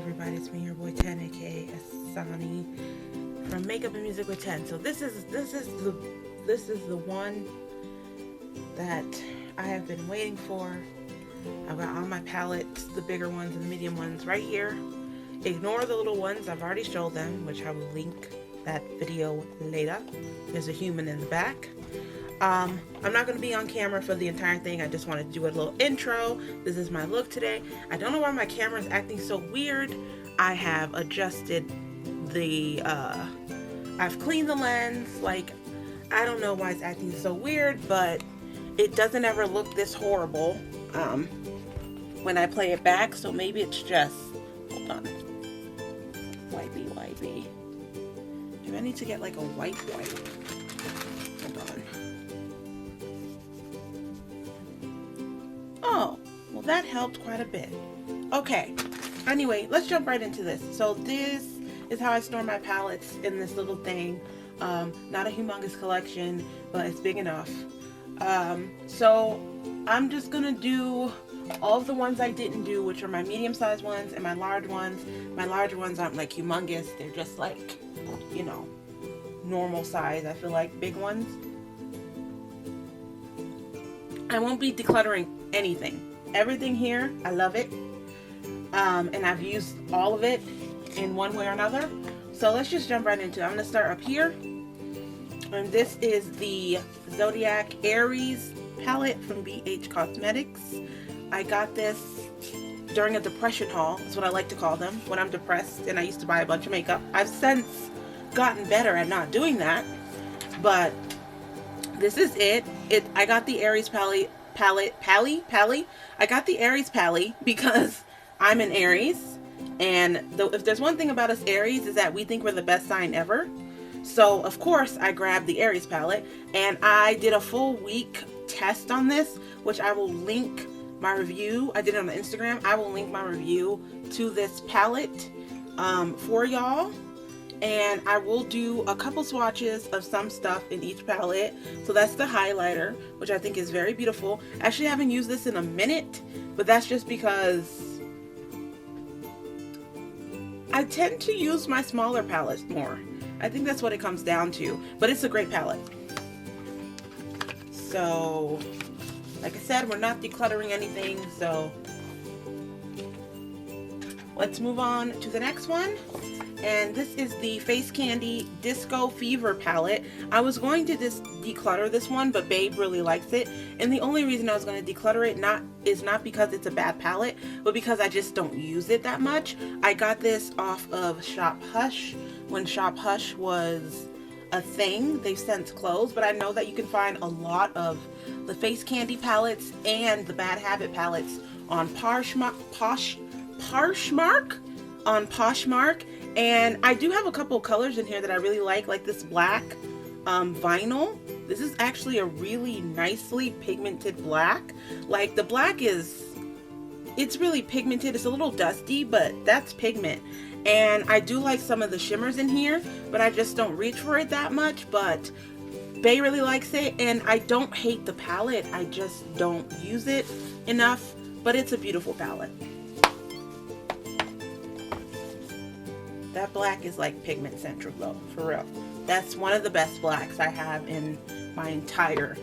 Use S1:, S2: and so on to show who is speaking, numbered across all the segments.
S1: everybody, it's me, your boy 10, aka Asani from Makeup and Music with 10. So this is the one that I have been waiting for. I've got all my palettes, the bigger ones and the medium ones right here. Ignore the little ones, I've already showed them, which I will link that video later. There's a human in the back. I'm not going to be on camera for the entire thing. I just wanted to do a little intro. This is my look today. I don't know why my camera is acting so weird. I have adjusted the, I've cleaned the lens. Like, I don't know why it's acting so weird, but it doesn't ever look this horrible when I play it back. So maybe it's just, hold on. Wipey. Do I need to get like a wipe? Hold on. Oh, well that helped quite a bit. Okay, anyway, let's jump right into this. So this is how I store my palettes in this little thing. Not a humongous collection, but it's big enough. So I'm just gonna do all of the ones I didn't do, which are my medium-sized ones and my large ones. My larger ones aren't like humongous, they're just like, you know, normal size. I feel like big ones. I won't be decluttering anything. Everything here, I love it. And I've used all of it in one way or another. So let's just jump right into it. I'm gonna start up here. And this is the Zodiac Aries palette from BH Cosmetics. I got this during a depression haul. That's what I like to call them when I'm depressed and I used to buy a bunch of makeup. I've since gotten better at not doing that, but this is it. I got the Aries palette. I got the Aries palette because I'm an Aries, and if there's one thing about us Aries is that we think we're the best sign ever. So of course I grabbed the Aries palette, and I did a full week test on this, which I will link my review. I did it on Instagram. I will link my review to this palette for y'all. And I will do a couple swatches of some stuff in each palette. So that's the highlighter, which I think is very beautiful. Actually, I haven't used this in a minute, but that's just because I tend to use my smaller palettes more. I think that's what it comes down to, but it's a great palette. So, like I said, we're not decluttering anything, so let's move on to the next one. And this is the Face Candy Disco Fever palette. I was going to just declutter this one, but Babe really likes it. And the only reason I was going to declutter it is not because it's a bad palette, but because I just don't use it that much. I got this off of Shop Hush when Shop Hush was a thing. They've since closed, but I know that you can find a lot of the Face Candy palettes and the Bad Habit palettes on Poshmark. And I do have a couple colors in here that I really like this black vinyl. This is actually a really nicely pigmented black. Like, the black it's really pigmented. It's a little dusty, but that's pigment. And I do like some of the shimmers in here, but I just don't reach for it that much. But Bay really likes it, and I don't hate the palette. I just don't use it enough, but it's a beautiful palette. That black is like pigment central though, for real. That's one of the best blacks I have in my entire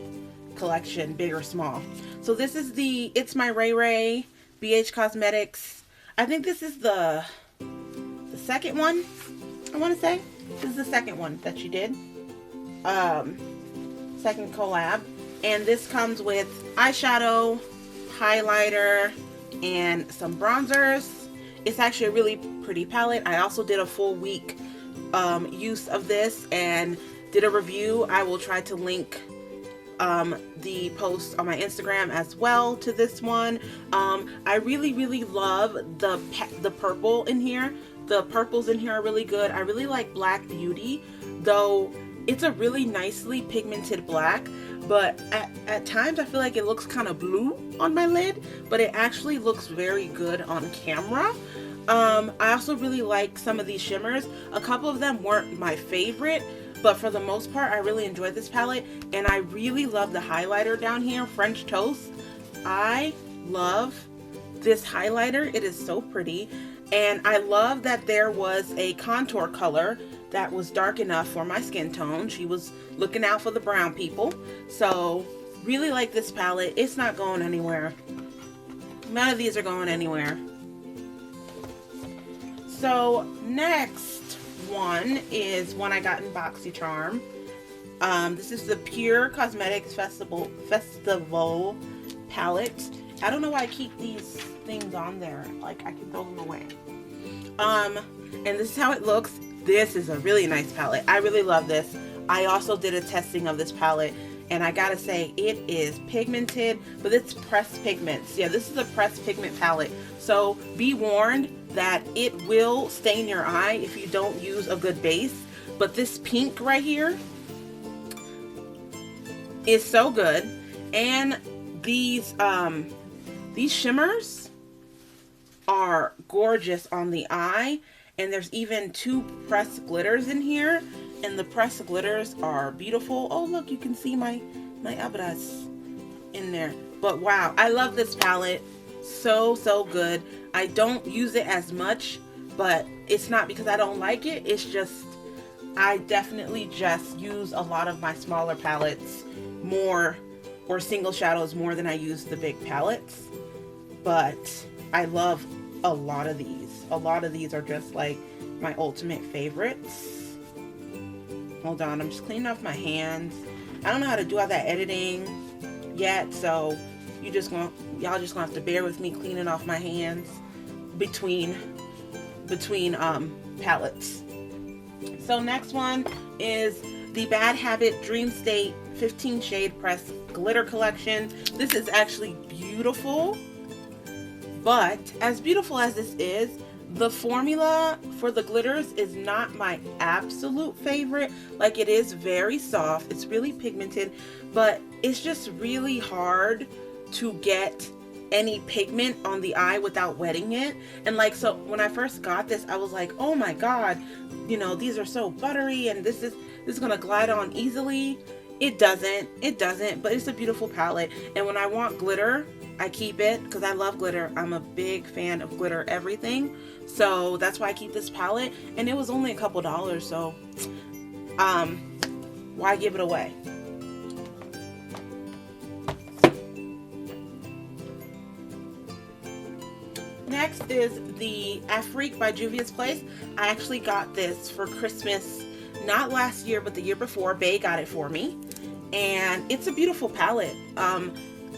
S1: collection, big or small. So this is the It's My Ray Ray BH Cosmetics. I think this is the second one, I want to say. This is the second one that she did. Second collab. And this comes with eyeshadow, highlighter, and some bronzers. It's actually a really pretty palette. I also did a full week use of this and did a review. I will try to link the post on my Instagram as well to this one. I really love the purple in here. The purples in here are really good. I really like Black Beauty, though it's a really nicely pigmented black, but at times I feel like it looks kind of blue on my lid, but it actually looks very good on camera. I also really like some of these shimmers. A couple of them weren't my favorite, but for the most part I really enjoyed this palette. And I really love the highlighter down here, French Toast. I love this highlighter. It is so pretty. And I love that there was a contour color that was dark enough for my skin tone. She was looking out for the brown people. So really like this palette. It's not going anywhere. None of these are going anywhere. So next one is one I got in boxycharm. This is the Pur Cosmetics Festival palette. I don't know why I keep these things on there. Like, I can throw them away. And this is how it looks. This is a really nice palette. I really love this. I also did a testing of this palette, and I gotta say, it is pigmented, but it's pressed pigments. Yeah, this is a pressed pigment palette. So be warned that it will stain your eye if you don't use a good base. But this pink right here is so good. And these shimmers are gorgeous on the eye. And there's even 2 pressed glitters in here. And the pressed glitters are beautiful. Oh, look, you can see my abras in there. But wow, I love this palette. So good. I don't use it as much, but it's not because I don't like it. It's just, I definitely just use a lot of my smaller palettes more, or single shadows more than I use the big palettes. But I love a lot of these. A lot of these are just like my ultimate favorites. Hold on, I'm just cleaning off my hands. I don't know how to do all that editing yet, so y'all just gonna have to bear with me cleaning off my hands between palettes. So next one is the Bad Habit Dreamstate 15 Shade Press Glitter Collection. This is actually beautiful, but as beautiful as this is, the formula for the glitters is not my absolute favorite. Like, it is very soft, it's really pigmented, but it's just really hard to get any pigment on the eye without wetting it. And like, so when I first got this, I was like, oh my god, you know, these are so buttery and this is gonna glide on easily. It doesn't, but it's a beautiful palette. And when I want glitter, I keep it because I love glitter. I'm a big fan of glitter everything. So that's why I keep this palette. And it was only a couple dollars, so why give it away? Next is the Afrique by Juvias Place. I actually got this for Christmas, not last year, but the year before. Bae got it for me. And it's a beautiful palette.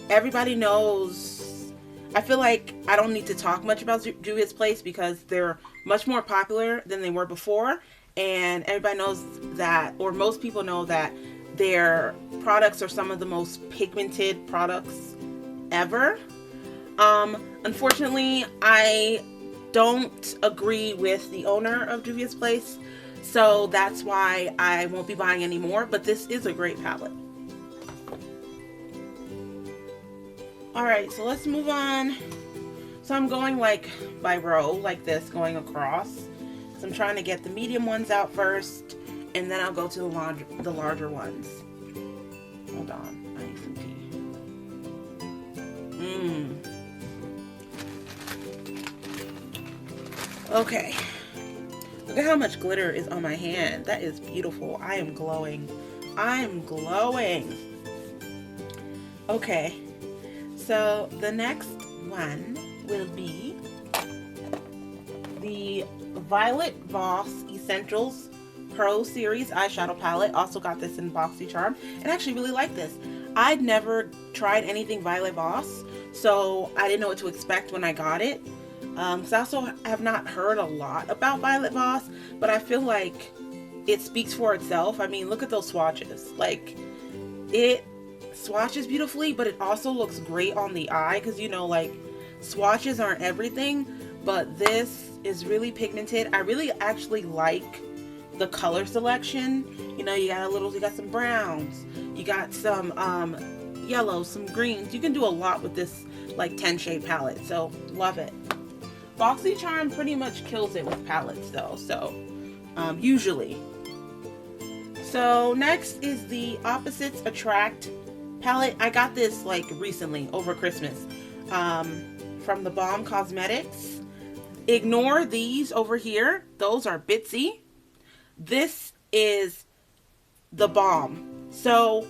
S1: Everybody knows, I feel like I don't need to talk much about Juvias Place because they're much more popular than they were before. And everybody knows that, or most people know that their products are some of the most pigmented products ever. Unfortunately, I don't agree with the owner of Juvias Place, so that's why I won't be buying any more, but this is a great palette. Alright, so let's move on. So I'm going like by row, like this, going across. So I'm trying to get the medium ones out first, and then I'll go to the larger ones. Hold on, I need some tea. Okay, look at how much glitter is on my hand. That is beautiful. I am glowing. I am glowing. Okay, so the next one will be the Violet Voss Essentials Pro Series eyeshadow palette. Also got this in boxycharm, and I actually really like this. I'd never tried anything Violet Voss, so I didn't know what to expect when I got it. Because I also have not heard a lot about Violet Voss, but I feel like it speaks for itself. I mean, look at those swatches. Like, it swatches beautifully, but it also looks great on the eye, because, you know, like, swatches aren't everything, but this is really pigmented. I really actually like the color selection. You know, you got some browns, you got some yellows, some greens. You can do a lot with this like 10 shade palette, so love it. boxycharm pretty much kills it with palettes though, so usually. So next is the Opposites Attract palette. I got this like recently over Christmas from from the Balm Cosmetics. Ignore these over here. Those are Bitsy. This is the Balm. So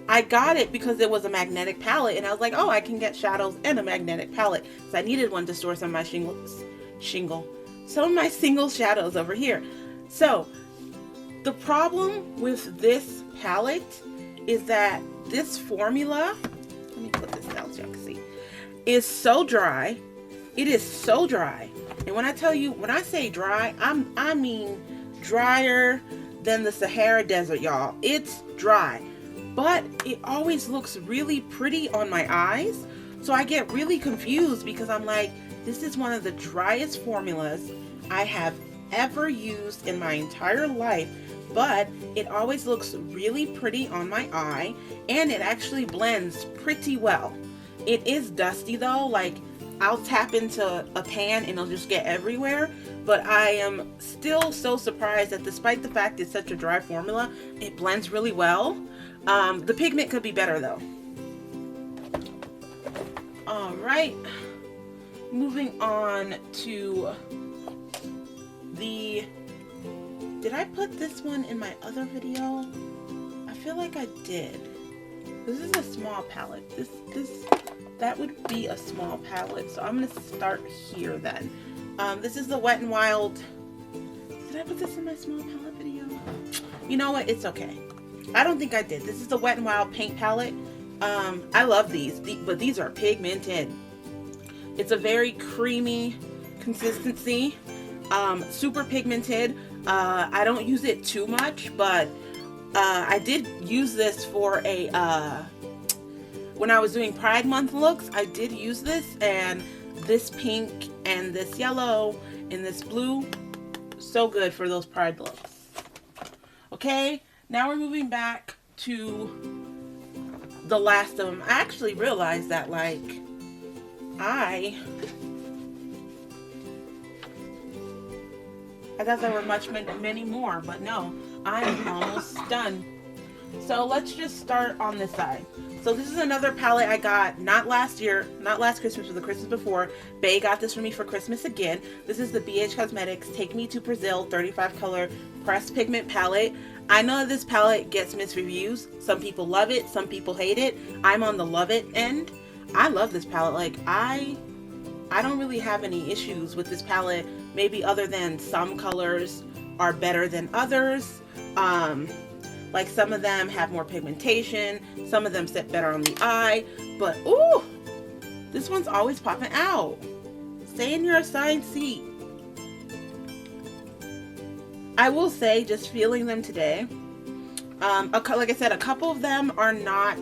S1: I got it because it was a magnetic palette, and I was like, oh, I can get shadows and a magnetic palette. So I needed one to store some of my some of my single shadows over here. So the problem with this palette is that this formula, let me put this down so you can see, is so dry. It is so dry. And when I tell you, when I say dry, I mean drier than the Sahara Desert, y'all. It's dry. But it always looks really pretty on my eyes. So I get really confused because I'm like, this is one of the driest formulas I have ever used in my entire life. But it always looks really pretty on my eye, and it actually blends pretty well. It is dusty though, like I'll tap into a pan and it'll just get everywhere, but I am still so surprised that despite the fact it's such a dry formula, it blends really well. The pigment could be better though. Alright, moving on to the... Did I put this one in my other video? I feel like I did. This is a small palette. That would be a small palette. So I'm gonna start here then. This is the Wet n Wild. Did I put this in my small palette video? You know what? It's okay. I don't think I did. This is the Wet n Wild Paint palette. I love these, but these are pigmented. It's a very creamy consistency. Super pigmented. I don't use it too much, but I did use this for a when I was doing Pride Month looks. I did use this, and this pink and this yellow and this blue, so good for those Pride looks. Okay, now we're moving back to the last of them. I actually realized that, like, I thought there were many more, but no, I'm almost done. So let's just start on this side. So this is another palette I got not last year, not last Christmas, but the Christmas before. Bae got this for me for Christmas again. This is the BH Cosmetics Take Me to Brazil 35 color pressed pigment palette. I know this palette gets mixed reviews. Some people love it, some people hate it. I'm on the love it end. I love this palette. Like, I don't really have any issues with this palette, maybe other than some colors are better than others. Like, some of them have more pigmentation, some of them sit better on the eye, but ooh, this one's always popping out. Stay in your assigned seat. I will say, just feeling them today, like I said, a couple of them are not,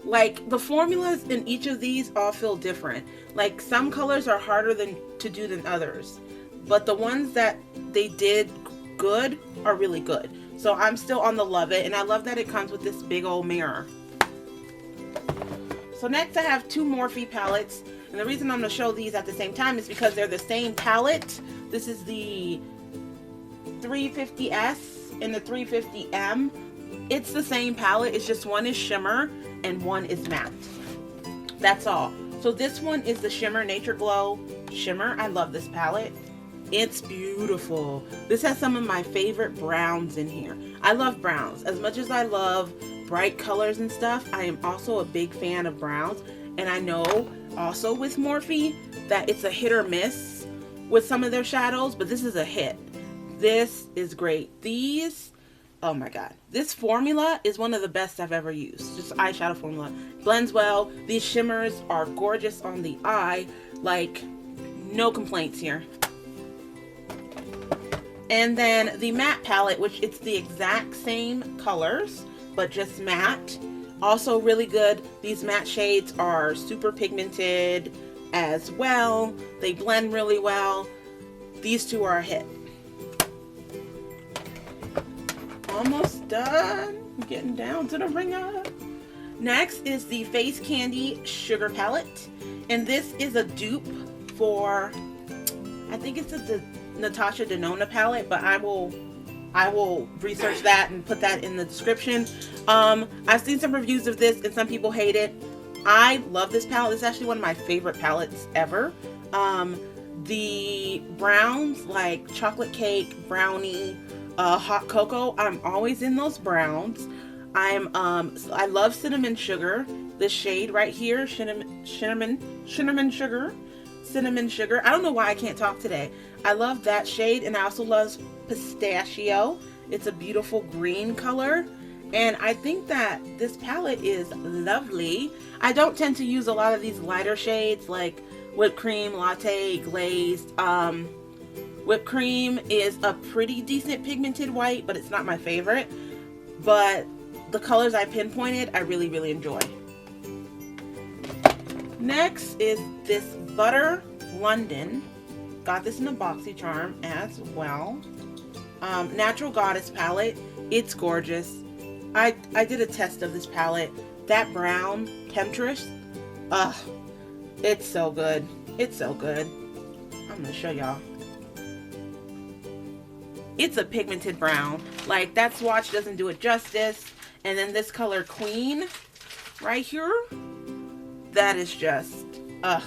S1: like, the formulas in each of these all feel different. Like, some colors are harder to do than others, but the ones that they did good are really good. So I'm still on the love it, and I love that it comes with this big old mirror. So next I have two Morphe palettes, and the reason I'm going to show these at the same time is because they're the same palette. This is the 350S and the 350M. It's the same palette, it's just one is shimmer and one is matte. That's all. So this one is the Shimmer Nature Glow Shimmer. I love this palette. It's beautiful. This has some of my favorite browns in here. I love browns. As much as I love bright colors and stuff, I am also a big fan of browns. And I know also with Morphe that it's a hit or miss with some of their shadows, but this is a hit. This is great. These, oh my god, this formula is one of the best I've ever used. Just eyeshadow formula. Blends well. These shimmers are gorgeous on the eye. Like, no complaints here. And then the matte palette, which it's the exact same colors, but just matte. Also really good. These matte shades are super pigmented as well. They blend really well. These two are a hit. Almost done. I'm getting down to the ringer. Next is the Face Candy Sugar Palette. And this is a dupe for, I think it's a Natasha Denona palette, but I will research that and put that in the description. I've seen some reviews of this and some people hate it. I love this palette. This is actually one of my favorite palettes ever. The browns, like chocolate cake, brownie, hot cocoa, I'm always in those browns. I love cinnamon sugar. This shade right here, cinnamon sugar. I don't know why I can't talk today. I love that shade, and I also love pistachio. It's a beautiful green color, and I think that this palette is lovely. I don't tend to use a lot of these lighter shades like whipped cream, latte, glazed. Whipped cream is a pretty decent pigmented white, but it's not my favorite. But the colors I pinpointed, I really, really enjoy. Next is this Butter London. Got this in a boxycharm as well. Natural Goddess palette. It's gorgeous. I did a test of this palette. That brown Temptress, it's so good. It's so good. I'm gonna show y'all. It's a pigmented brown. Like, that swatch doesn't do it justice. And then this color Queen right here, that is just like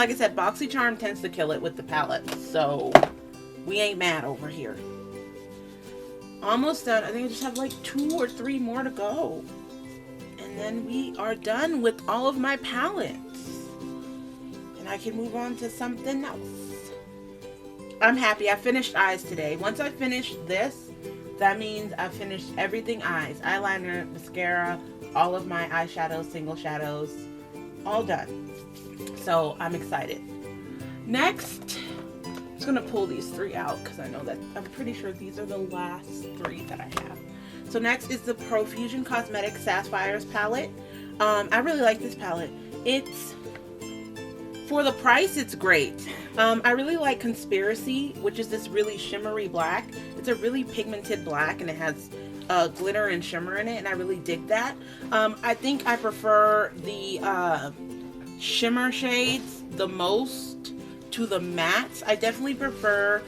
S1: I said, boxycharm tends to kill it with the palette, so we ain't mad over here. Almost done. I think I just have like 2 or 3 more to go, and then we are done with all of my palettes, and I can move on to something else. I'm happy I finished eyes today. Once I finish this, that means I've finished everything eyes. Eyeliner, mascara, all of my eyeshadows, single shadows, all done. So I'm excited. Next, I'm just gonna pull these 3 out because I know that I'm pretty sure these are the last 3 that I have. So next is the Profusion Cosmetics Sapphires palette. I really like this palette. For the price, it's great. I really like Conspiracy, which is this really shimmery black. It's a really pigmented black, and it has glitter and shimmer in it, and I really dig that. I think I prefer the shimmer shades the most to the mattes. I definitely prefer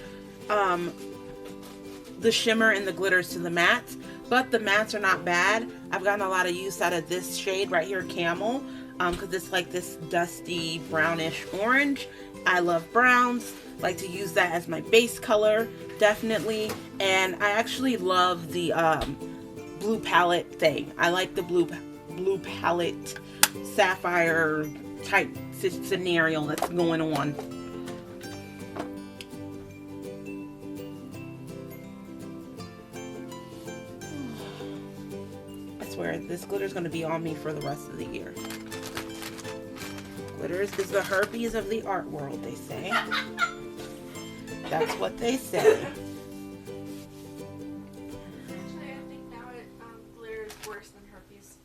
S1: the shimmer and the glitters to the mattes, but the mattes are not bad. I've gotten a lot of use out of this shade right here, Camel, because it's like this dusty brownish orange. I love browns, like to use that as my base color, definitely. And I actually love the blue palette thing. I like the blue palette sapphire type scenario that's going on. I swear, this glitter is going to be on me for the rest of the year. Glitters is the herpes of the art world, they say. That's what they say.
S2: Actually, I think now glitter is worse than herpes.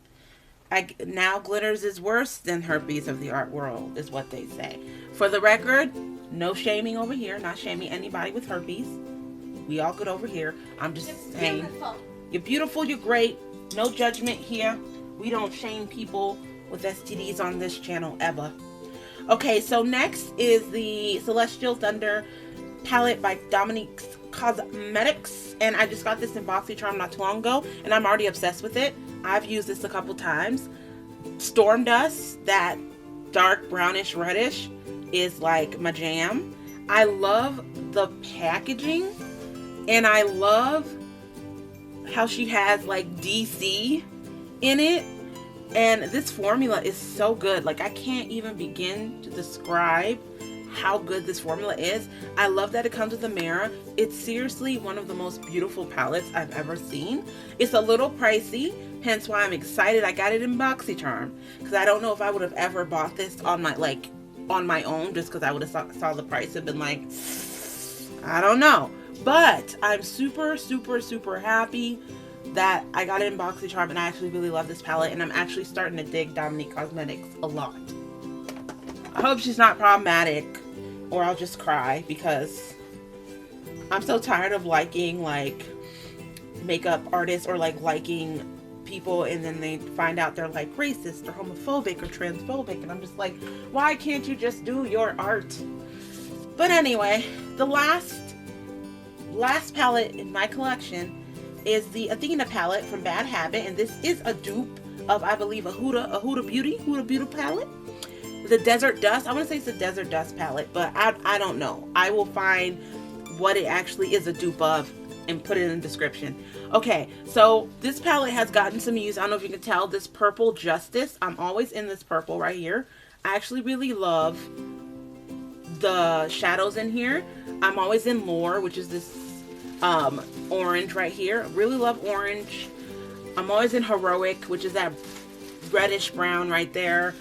S1: Now glitters is worse than herpes of the art world, is what they say. For the record, no shaming over here. Not shaming anybody with herpes. We all good over here. I'm just saying.
S2: Beautiful.
S1: You're beautiful, you're great. No judgment here. We don't shame people with STDs on this channel ever. Okay, so next is the Celestial Thunder palette by Dominique Cosmetics, and I just got this in boxycharm not too long ago, and I'm already obsessed with it. I've used this a couple times. Storm Dust, that dark brownish reddish, is like my jam. I love the packaging, and I love how she has like DC in it. And this formula is so good. Like, I can't even begin to describe how good this formula is. I love that it comes with a mirror. It's seriously one of the most beautiful palettes I've ever seen. It's a little pricey, hence why I'm excited I got it in boxycharm, because I don't know if I would have ever bought this on my own, just because I would have saw the price and been like, I don't know. But I'm super, super, super happy that I got it in boxycharm, and I actually really love this palette, and I'm actually starting to dig Dominique Cosmetics a lot. I hope she's not problematic, or I'll just cry, because I'm so tired of liking like makeup artists, or like liking people and then they find out they're like racist or homophobic or transphobic, and I'm just like, why can't you just do your art? But anyway, the last palette in my collection is the Athena palette from Bad Habit, and this is a dupe of, I believe, a Huda Beauty palette. The Desert Dust. I want to say it's a Desert Dust palette, but I don't know. I will find what it actually is a dupe of and put it in the description. Okay, so this palette has gotten some use. I don't know if you can tell, this Purple Justice. I'm always in this purple right here. I actually really love the shadows in here. I'm always in Lore, which is this orange right here. Really love orange. I'm always in Heroic, which is that reddish brown right there.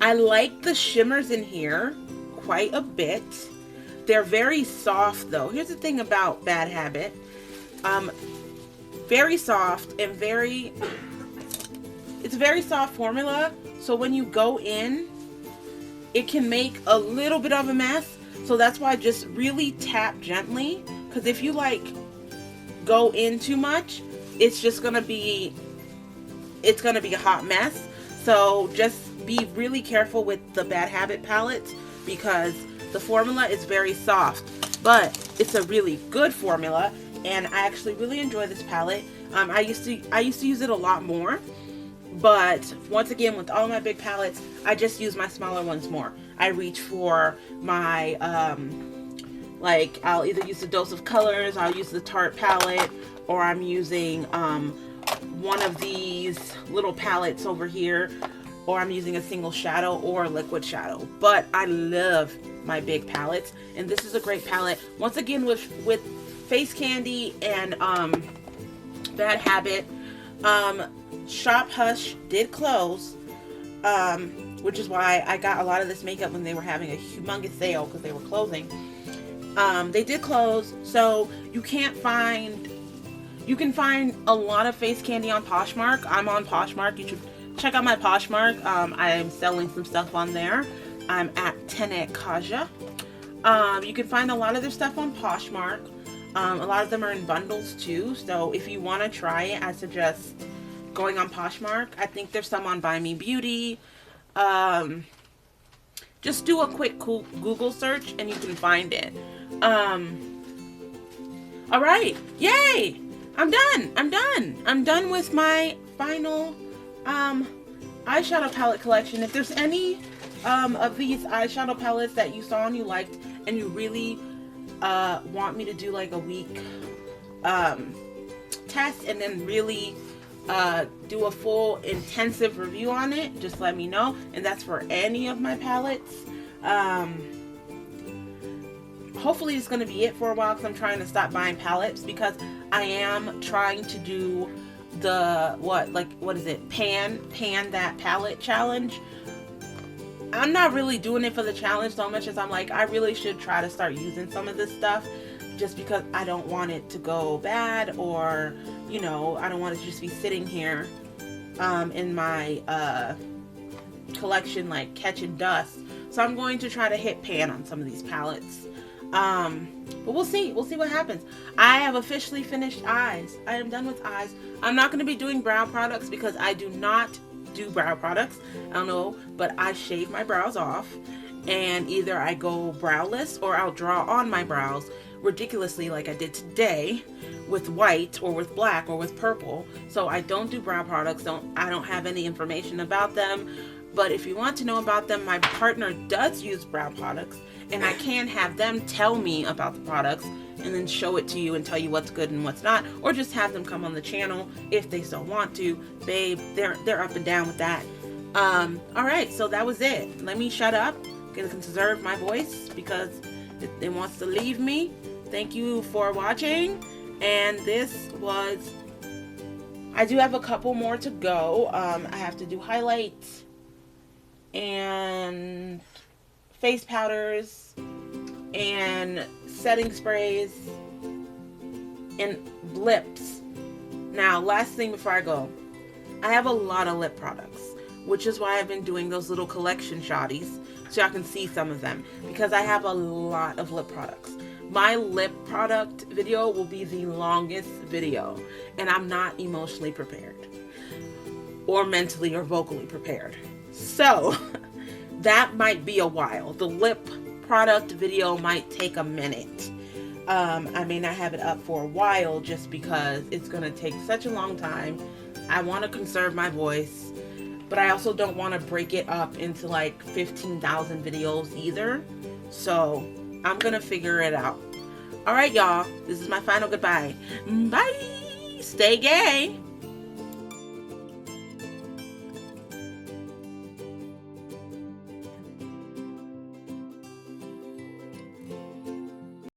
S1: I like the shimmers in here quite a bit. They're very soft though. Here's the thing about Bad Habit. Very soft and it's a very soft formula. So when you go in, it can make a little bit of a mess. So that's why I just really tap gently. Because if you like go in too much, it's just gonna be a hot mess. So just be really careful with the Bad Habit palettes because the formula is very soft, but it's a really good formula, and I actually really enjoy this palette. I used to use it a lot more, but once again, with all my big palettes, I just use my smaller ones more. I reach for my like, I'll either use the Dose of Colors, I'll use the Tarte palette, or I'm using one of these little palettes over here, or I'm using a single shadow or a liquid shadow. But I love my big palettes, and this is a great palette. Once again, with Face Candy and Bad Habit, Shop Hush did close, which is why I got a lot of this makeup when they were having a humongous sale because they were closing. They did close, so you can find a lot of face candy on Poshmark. I'm on Poshmark. You should check out my Poshmark. I'm selling some stuff on there. I'm at Tenet Kaja. You can find a lot of their stuff on Poshmark. A lot of them are in bundles too. So if you want to try it, I suggest going on Poshmark. I think there's some on Buy Me Beauty. Just do a quick Google search and you can find it. All right, yay! I'm done with my final eyeshadow palette collection. If there's any of these eyeshadow palettes that you saw and you liked and you really want me to do like a week test and then really do a full intensive review on it, just let me know. And that's for any of my palettes. Hopefully it's going to be it for a while because I'm trying to stop buying palettes because I am trying to do the what is it, pan that palette challenge. I'm not really doing it for the challenge so much as I'm like, I really should try to start using some of this stuff just because I don't want it to go bad, or you know, I don't want it to just be sitting here in my collection like catching dust. So I'm going to try to hit pan on some of these palettes. But we'll see what happens. I have officially finished eyes. I am done with eyes. I'm not going to be doing brow products because I do not do brow products. I don't know, but I shave my brows off and either I go browless or I'll draw on my brows ridiculously like I did today with white or with black or with purple. So I don't do brow products. I don't have any information about them. But if you want to know about them, my partner does use brow products, and I can have them tell me about the products and then show it to you and tell you what's good and what's not, or just have them come on the channel if they so want to. Babe, they're up and down with that. All right, so that was it. Let me shut up. I'm gonna conserve my voice because it wants to leave me. Thank you for watching, and this was. I do have a couple more to go. I have to do highlights and face powders and setting sprays and lips. Now, last thing before I go, I have a lot of lip products, which is why I've been doing those little collection shotties so y'all can see some of them, because I have a lot of lip products. My lip product video will be the longest video, and I'm not emotionally prepared or mentally or vocally prepared. So that might be a while. The lip product video might take a minute. I may not have it up for a while just because it's going to take such a long time I want to conserve my voice, but I also don't want to break it up into like 15,000 videos either. So I'm gonna figure it out. All right, y'all, this is my final goodbye. Bye. Stay gay.